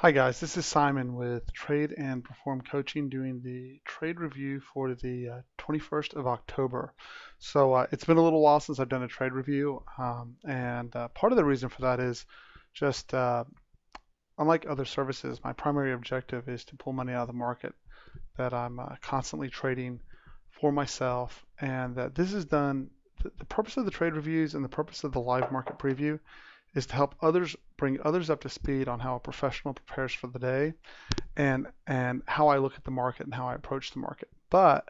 Hi guys, this is Simon with Trade and Perform Coaching doing the trade review for the 21st of October. It's been a little while since I've done a trade review, and part of the reason for that is just unlike other services, my primary objective is to pull money out of the market that I'm constantly trading for myself, and that this is done. The purpose of the trade reviews and the purpose of the live market preview is to help others bring others up to speed on how a professional prepares for the day and how I look at the market and how I approach the market. But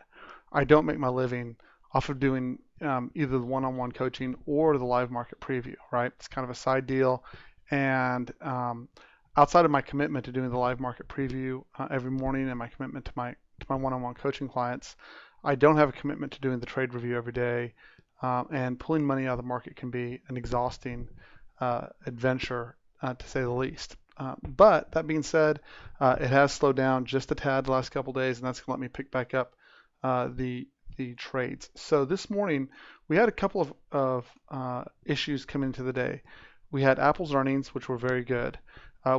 I don't make my living off of doing either the one-on-one coaching or the live market preview, right? It's kind of a side deal. And outside of my commitment to doing the live market preview every morning and my commitment to my one-on-one coaching clients, I don't have a commitment to doing the trade review every day. And pulling money out of the market can be an exhausting adventure, to say the least. But that being said, it has slowed down just a tad the last couple days, and that's going to let me pick back up the trades. So this morning we had a couple of issues come into the day. We had Apple's earnings, which were very good.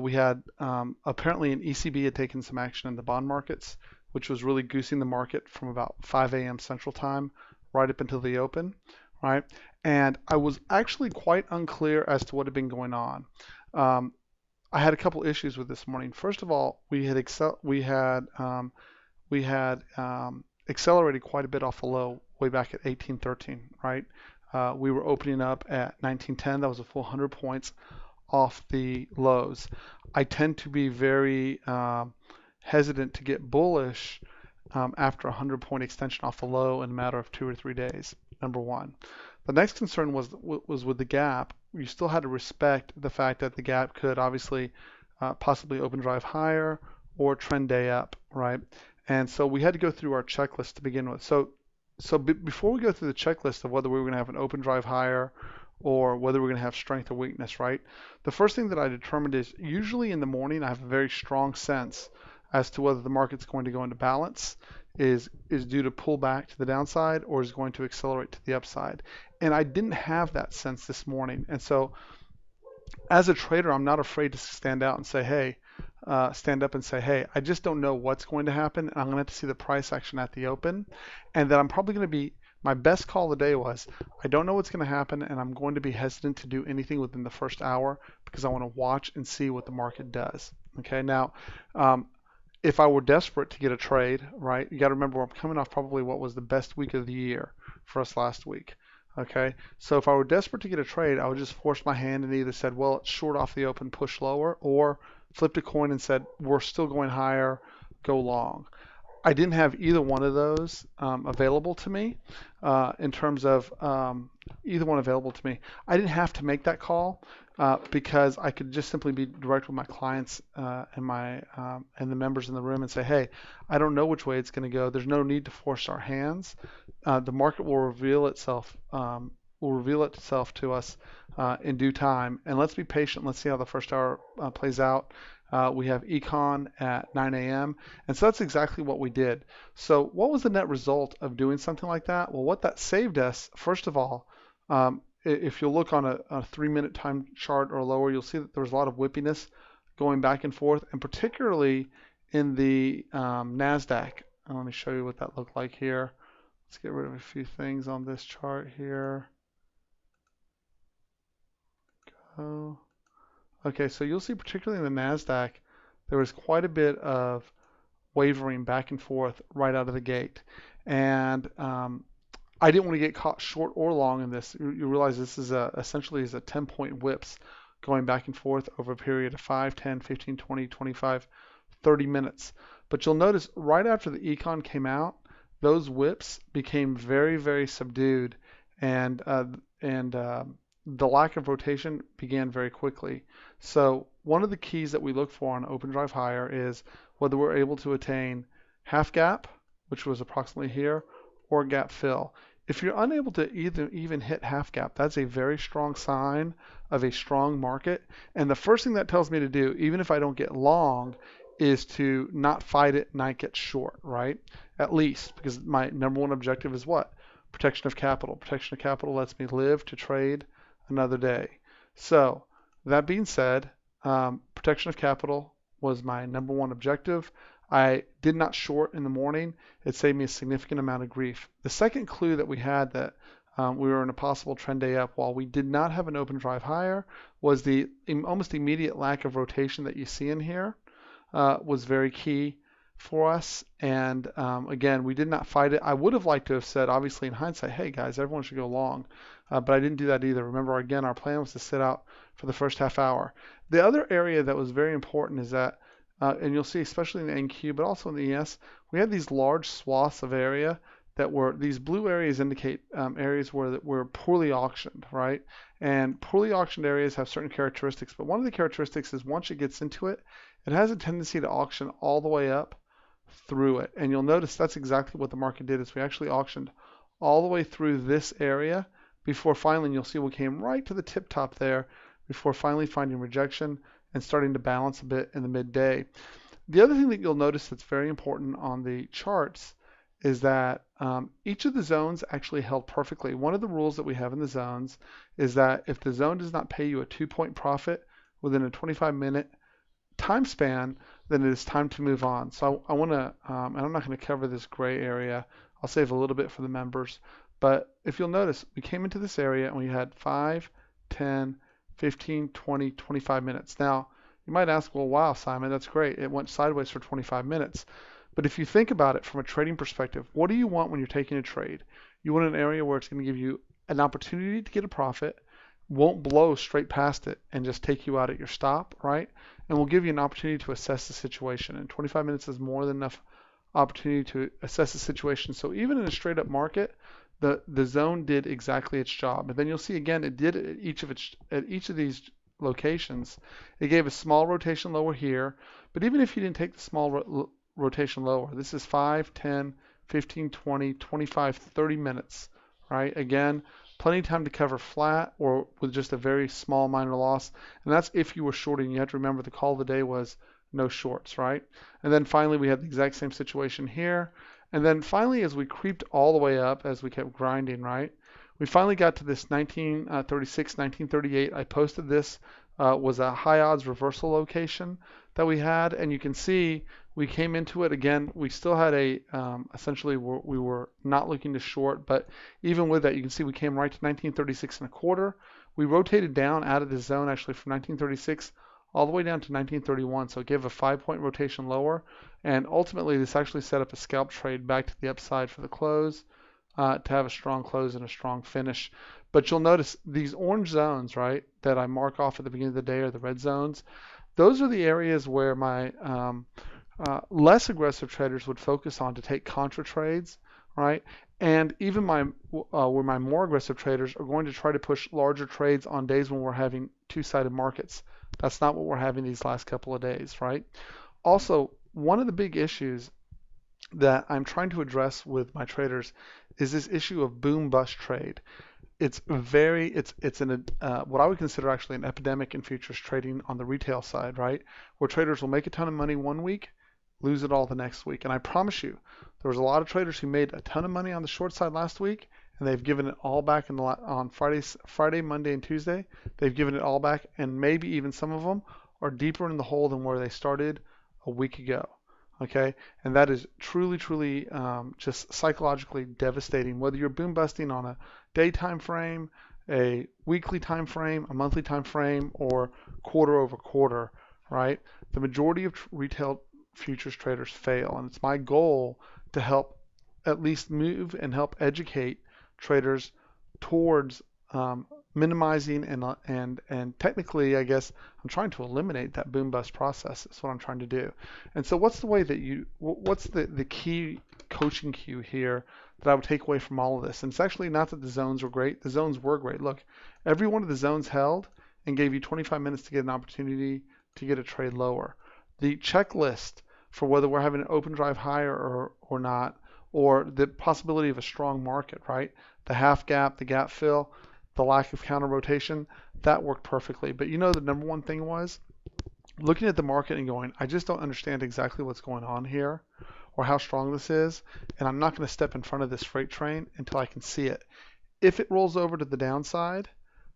We had apparently an ECB had taken some action in the bond markets, which was really goosing the market from about 5 a.m. Central Time right up until the open, right? And I was actually quite unclear as to what had been going on. Um, I had a couple issues with this morning. First of all, we had accelerated quite a bit off the low way back at 1813, right? We were opening up at 1910. That was a full 100 points off the lows. I tend to be very hesitant to get bullish after a 100-point extension off the low in a matter of 2 or 3 days. Number one. The next concern was with the gap. You still had to respect the fact that the gap could obviously possibly open drive higher or trend day up, right? And so we had to go through our checklist to begin with. Before we go through the checklist of whether we were going to have an open drive higher or whether we're going to have strength or weakness, right? The first thing that I determined is usually in the morning I have a very strong sense as to whether the market's going to go into balance, is due to pull back to the downside, or is going to accelerate to the upside. And I didn't have that sense this morning. And so as a trader, I'm not afraid to stand out and say, hey, stand up and say, hey, I just don't know what's going to happen. And I'm going to have to see the price action at the open. And that I'm probably going to be, my best call of the day was, I don't know what's going to happen, and I'm going to be hesitant to do anything within the first hour because I want to watch and see what the market does. Okay, now, if I were desperate to get a trade, right, you got to remember I'm coming off probably what was the best week of the year for us last week. Okay, so if I were desperate to get a trade, I would just force my hand and either said, well, it's short off the open, push lower, or flipped a coin and said, we're still going higher, go long. I didn't have either one of those available to me in terms of either one available to me. I didn't have to make that call because I could just simply be direct with my clients and the members in the room and say, hey, I don't know which way it's going to go. There's no need to force our hands. The market will reveal itself to us in due time. And let's be patient. Let's see how the first hour plays out. We have econ at 9 a.m. And so that's exactly what we did. So what was the net result of doing something like that? Well, what that saved us, first of all, if you look on a 3-minute time chart or lower, you'll see that there was a lot of whippiness going back and forth, and particularly in the NASDAQ. Let me show you what that looked like here. Let's get rid of a few things on this chart here. Go. Okay, so you'll see particularly in the NASDAQ, there was quite a bit of wavering back and forth right out of the gate. And I didn't want to get caught short or long in this. You realize this is essentially is a 10-point whips going back and forth over a period of 5, 10, 15, 20, 25, 30 minutes. But you'll notice right after the econ came out, those whips became very, very subdued, and the lack of rotation began very quickly. So one of the keys that we look for on open drive higher is whether we're able to attain half gap, which was approximately here, or gap fill. If you're unable to even hit half gap, that's a very strong sign of a strong market. And the first thing that tells me to do, even if I don't get long, is to not fight it, not get short, right? At least, because my number one objective is what? Protection of capital. Protection of capital lets me live to trade another day. So that being said, protection of capital, was my number one objective. I did not short in the morning. It saved me a significant amount of grief. The second clue that we had that we were in a possible trend day up while we did not have an open drive higher was the almost immediate lack of rotation that you see in here was very key for us. And again, we did not fight it. I would have liked to have said, obviously in hindsight, hey guys, everyone should go long. But I didn't do that either. Remember, again, our plan was to sit out for the first half hour. The other area that was very important is that, and you'll see especially in the NQ, but also in the ES, we had these large swaths of area that were, these blue areas indicate areas where were poorly auctioned, right? And poorly auctioned areas have certain characteristics, but one of the characteristics is once it gets into it, it has a tendency to auction all the way up through it. And you'll notice that's exactly what the market did, is we actually auctioned all the way through this area before finally, you'll see we came right to the tip top there before finally finding rejection and starting to balance a bit in the midday. The other thing that you'll notice that's very important on the charts is that each of the zones actually held perfectly. One of the rules that we have in the zones is that if the zone does not pay you a 2-point profit within a 25-minute time span, then it is time to move on. So I want to, and I'm not going to cover this gray area. I'll save a little bit for the members. But if you'll notice, we came into this area and we had 5, 10, 15, 20, 25 minutes. Now, you might ask, well, wow, Simon, that's great. It went sideways for 25 minutes. But if you think about it from a trading perspective, what do you want when you're taking a trade? You want an area where it's going to give you an opportunity to get a profit, won't blow straight past it and just take you out at your stop, right? And will give you an opportunity to assess the situation. And 25 minutes is more than enough opportunity to assess the situation. So even in a straight up market, the zone did exactly its job. And then you'll see again, it did at each of these locations. It gave a small rotation lower here, but even if you didn't take the small rotation lower, this is 5, 10, 15, 20, 25, 30 minutes, right? Again, plenty of time to cover flat or with just a very small minor loss. And that's if you were shorting. You have to remember the call of the day was no shorts, right? And then finally, we had the exact same situation here. And then finally, as we creeped all the way up, as we kept grinding, right, we finally got to this 1936, 1938. I posted this, was a high odds reversal location that we had. And you can see we came into it again. We still had a, essentially we were not looking to short, but even with that, you can see we came right to 1936 and a quarter. We rotated down out of this zone actually from 1936 all the way down to 1931. So it gave a 5-point rotation lower. And ultimately, this actually set up a scalp trade back to the upside for the close to have a strong close and a strong finish. But you'll notice these orange zones, right, that I mark off at the beginning of the day are the red zones. Those are the areas where my less aggressive traders would focus on to take contra trades, right? And even where my more aggressive traders are going to try to push larger trades on days when we're having two-sided markets. That's not what we're having these last couple of days, right? Also, one of the big issues that I'm trying to address with my traders is this issue of boom bust trade. It's what I would consider actually an epidemic in futures trading on the retail side, right? Where traders will make a ton of money one week, lose it all the next week. And I promise you, there was a lot of traders who made a ton of money on the short side last week, and they've given it all back on Friday, Monday, and Tuesday. They've given it all back, and maybe even some of them are deeper in the hole than where they started a week ago. Okay, and that is truly, truly just psychologically devastating. Whether you're boom busting on a day time frame, a weekly time frame, a monthly time frame, or quarter over quarter, right? The majority of retail futures traders fail, and it's my goal to help at least move and help educate traders towards minimizing and technically, I guess I'm trying to eliminate that boom bust process. Is what I'm trying to do. And so, what's the way that what's the key coaching cue here that I would take away from all of this? And it's actually not that the zones were great. The zones were great. Look, every one of the zones held and gave you 25 minutes to get an opportunity to get a trade lower. The checklist for whether we're having an open drive higher or not, or the possibility of a strong market, right? The half gap, the gap fill, the lack of counter rotation, that worked perfectly. But you know, the number one thing was looking at the market and going, I just don't understand exactly what's going on here or how strong this is, and I'm not going to step in front of this freight train until I can see it. If it rolls over to the downside,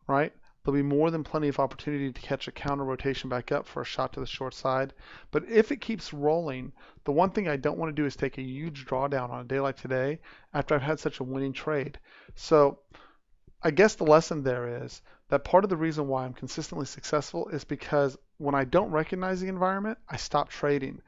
right, there'll be more than plenty of opportunity to catch a counter rotation back up for a shot to the short side. But if it keeps rolling, the one thing I don't want to do is take a huge drawdown on a day like today after I've had such a winning trade. So I guess the lesson there is that part of the reason why I'm consistently successful is because when I don't recognize the environment, I stop trading.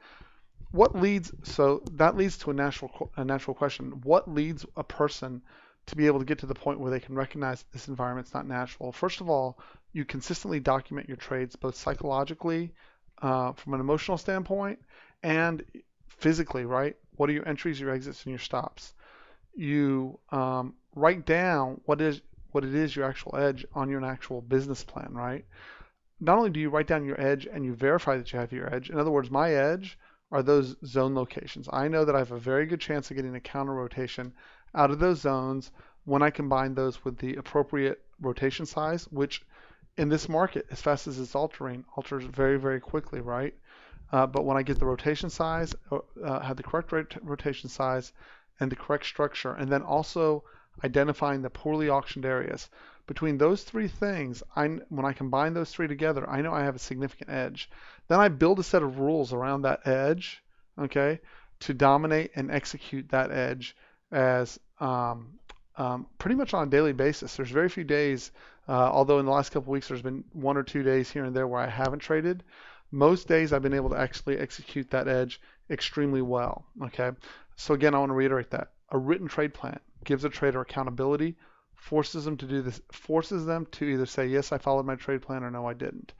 So that leads to a natural question. What leads a person to be able to get to the point where they can recognize that this environment's not natural? First of all, you consistently document your trades both psychologically, from an emotional standpoint, and physically, right? What are your entries, your exits, and your stops? You write down what it is your actual edge on your actual business plan, right? Not only do you write down your edge and you verify that you have your edge, in other words, my edge are those zone locations. I know that I have a very good chance of getting a counter rotation out of those zones when I combine those with the appropriate rotation size, which in this market, as fast as it's alters very, very quickly, right? But when I get the rotation size, have the correct rotation size and the correct structure, and then also identifying the poorly auctioned areas. Between those three things, when I combine those three together, I know I have a significant edge. Then I build a set of rules around that edge, okay, to dominate and execute that edge as pretty much on a daily basis. There's very few days, although in the last couple of weeks there's been 1 or 2 days here and there where I haven't traded. Most days I've been able to actually execute that edge extremely well, okay? So again, I want to reiterate that. A written trade plan gives a trader accountability, forces them to do this, forces them to either say, yes, I followed my trade plan, or no, I didn't.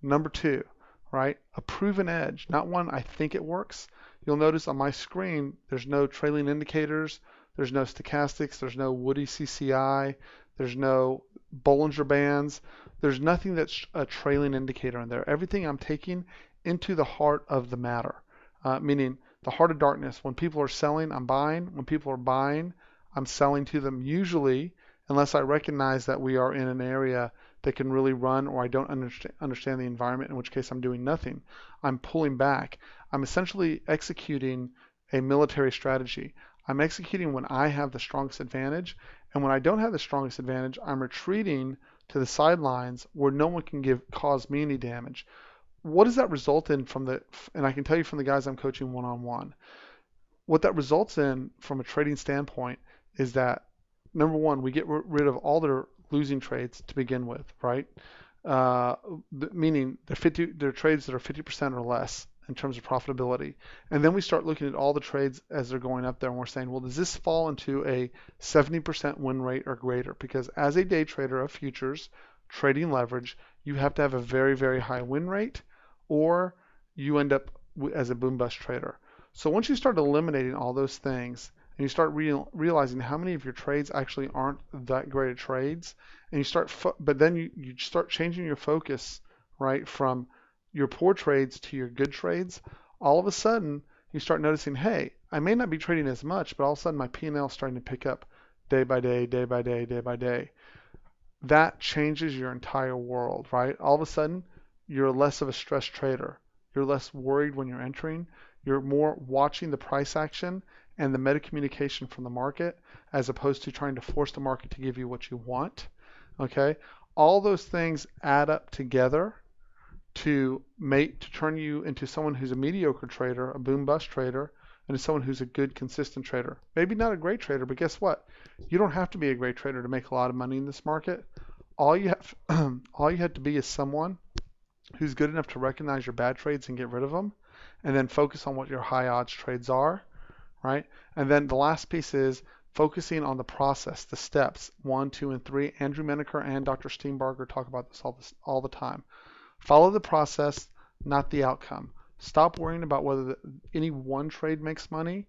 Number two, right? A proven edge, not one I think it works. You'll notice on my screen, there's no trailing indicators, there's no stochastics, there's no Woody CCI, there's no Bollinger Bands, there's nothing that's a trailing indicator in there. Everything I'm taking into the heart of the matter, meaning the heart of darkness. When people are selling, I'm buying. When people are buying, I'm selling to them, usually, unless I recognize that we are in an area that can really run, or I don't understand the environment, in which case I'm doing nothing. I'm pulling back. I'm essentially executing a military strategy. I'm executing when I have the strongest advantage, and when I don't have the strongest advantage, I'm retreating to the sidelines where no one can cause me any damage. What does that result in and I can tell you from the guys I'm coaching one-on-one, what that results in from a trading standpoint is that, number one, we get rid of all their losing trades to begin with, right? Meaning they're trades that are 50% or less in terms of profitability. And then we start looking at all the trades as they're going up there, and we're saying, well, does this fall into a 70% win rate or greater? Because as a day trader of futures, trading leverage, you have to have a very, very high win rate, or you end up as a boom bust trader. So once you start eliminating all those things, and you start realizing how many of your trades actually aren't that great at trades, and but then you start changing your focus, right, from your poor trades to your good trades. All of a sudden, you start noticing, hey, I may not be trading as much, but all of a sudden my P&L is starting to pick up day by day, day by day, day by day. That changes your entire world, right? All of a sudden, you're less of a stressed trader. You're less worried when you're entering. You're more watching the price action and the meta communication from the market, as opposed to trying to force the market to give you what you want. Okay? All those things add up together to turn you into someone who's a mediocre trader, a boom bust trader, and someone who's a good, consistent trader. Maybe not a great trader, but guess what? You don't have to be a great trader to make a lot of money in this market. All you have to be is someone who's good enough to recognize your bad trades and get rid of them, and then focus on what your high odds trades are, right? And then the last piece is focusing on the process, the steps 1, 2, and 3. Andrew Menaker and Dr. Steenbarger talk about this all the time. Follow the process, not the outcome. Stop worrying about whether any one trade makes money,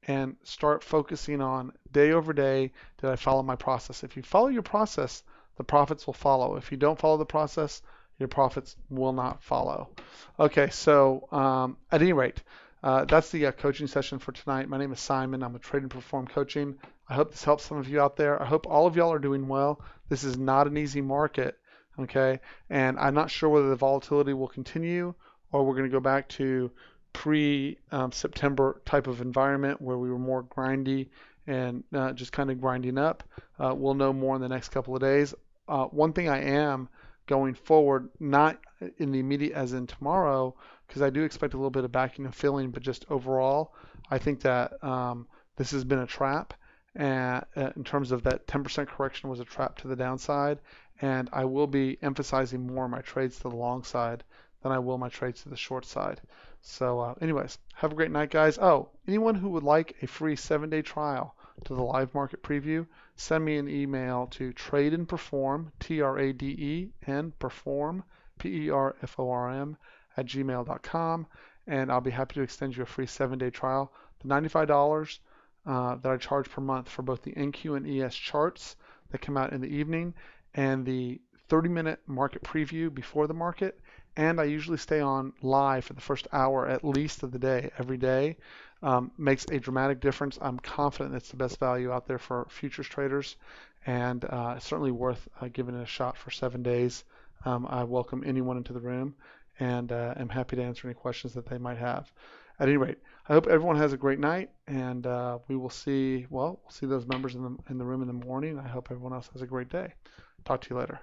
and start focusing on day over day, did I follow my process? If you follow your process, the profits will follow. If you don't follow the process, your profits will not follow. Okay, so at any rate, that's the coaching session for tonight. My name is Simon. I'm with Trade and Perform Coaching. I hope this helps some of you out there. I hope all of y'all are doing well. This is not an easy market, okay? And I'm not sure whether the volatility will continue, or we're going to go back to pre-September type of environment where we were more grindy and just kind of grinding up. We'll know more in the next couple of days. One thing I am going forward, not in the immediate as in tomorrow, because I do expect a little bit of backing and filling, but just overall, I think that this has been a trap. And in terms of that 10% correction was a trap to the downside, and I will be emphasizing more my trades to the long side than I will my trades to the short side. So anyways, have a great night, guys. Oh, anyone who would like a free 7-day trial to the live market preview, send me an email to tradeandperform, TRADE, perform, PERFORM, at gmail.com, and I'll be happy to extend you a free 7-day trial. The $95 that I charge per month for both the NQ and ES charts that come out in the evening, and the 30-minute market preview before the market. And I usually stay on live for the first hour at least of the day, every day. Makes a dramatic difference. I'm confident it's the best value out there for futures traders, and it's certainly worth giving it a shot for 7 days. I welcome anyone into the room, and am happy to answer any questions that they might have. At any rate, I hope everyone has a great night, and we will see, well, we'll see those members in the room in the morning. I hope everyone else has a great day. Talk to you later.